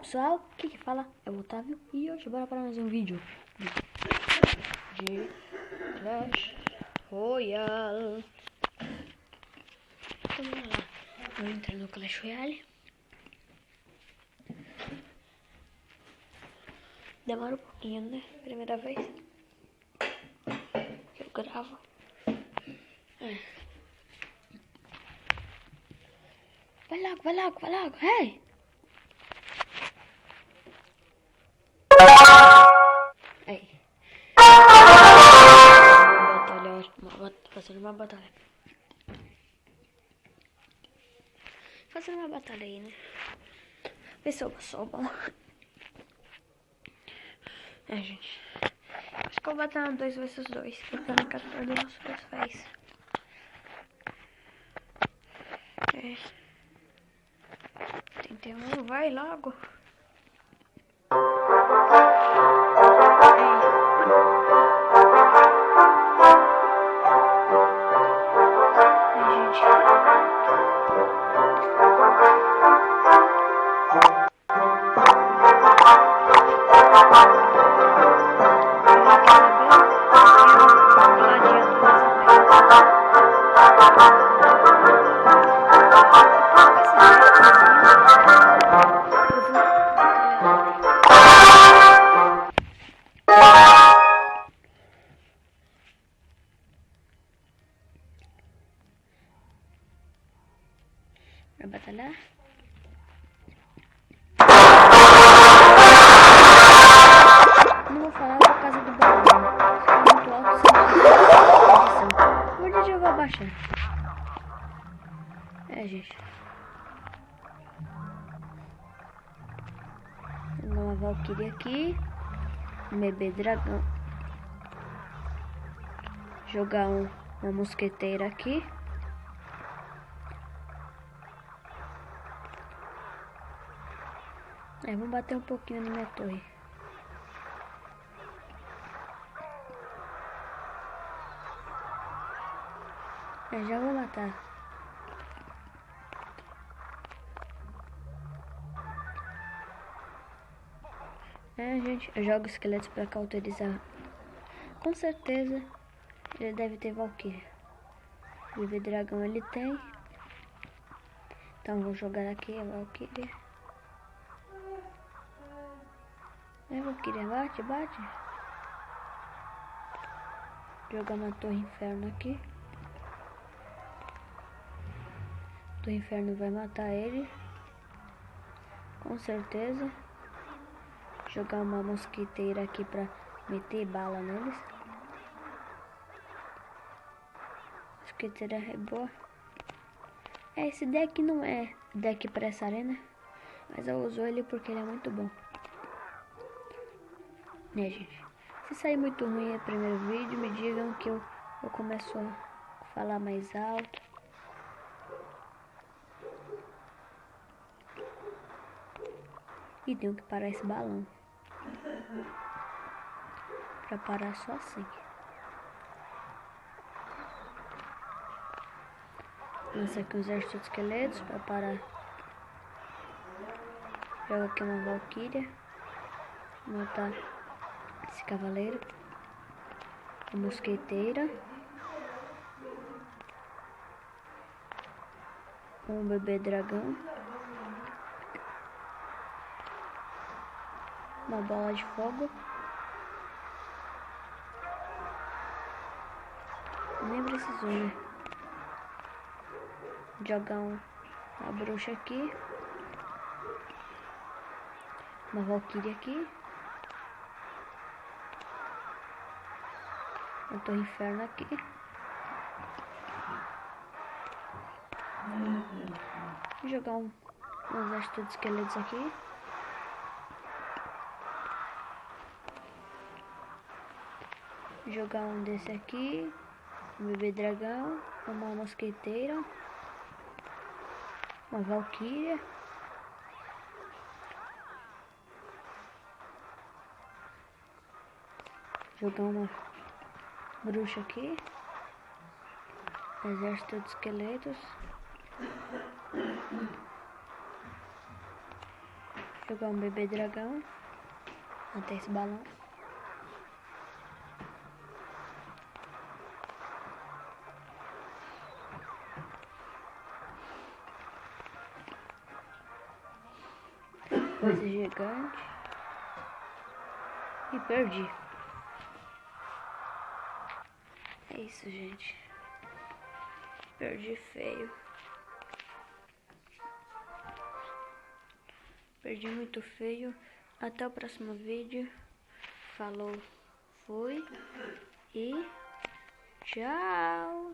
pessoal, aqui que fala é o Otávio e hoje bora para mais um vídeo de Clash Royale. Então vamos lá, vou entrar no Clash Royale. Demora um pouquinho, né? Primeira vez que eu gravo. Vai logo, hey! Aí. Fazendo uma batalha. Fazendo uma batalha aí, né? Vê se eu sou bom. Gente. Acho que eu vou batalhar 2 vs 2. Porque eu não quero perder o nosso face. É. 31, vai logo. Vai batalhar? Não vou falar por causa do barulho. É muito alto, edição. O vídeo eu vou abaixar. Gente. Uma Valkyrie aqui. Um bebê dragão. Jogar uma mosqueteira aqui. Vamos bater um pouquinho na minha torre. Já vou matar. Gente, eu jogo esqueletos pra cauterizar. Com certeza ele deve ter Valkyrie. Bebê dragão ele tem. Então vou jogar aqui a Valkyrie. Valkyrie, bate. Jogar uma torre inferno aqui. O inferno vai matar ele. Com certeza. Jogar uma mosquiteira aqui pra meter bala neles. Mosquiteira é boa. Esse deck não é deck pra essa arena. Mas eu uso ele porque ele é muito bom. Gente. Se sair muito ruim no primeiro vídeo, me digam que eu começo a falar mais alto. E tenho que parar esse balão. Pra parar só assim. Lança aqui um exército de esqueletos pra parar. Joga aqui uma Valkyria. Matar esse cavaleiro. Uma mosqueteira. Um bebê dragão. Uma bola de fogo. Nem precisou, né? Jogar uma bruxa aqui. Uma Valkyrie aqui. Uma torre inferno aqui. Jogar um exército de esqueletos aqui. Jogar um desse aqui. Um bebê dragão. Uma mosqueteira. Uma Valkyria. Jogar uma bruxa aqui. Exército de esqueletos. Jogar um bebê dragão. Até esse balão. Esse gigante. E perdi. É isso, gente. Perdi feio. Perdi muito feio. Até o próximo vídeo. Falou, fui e tchau.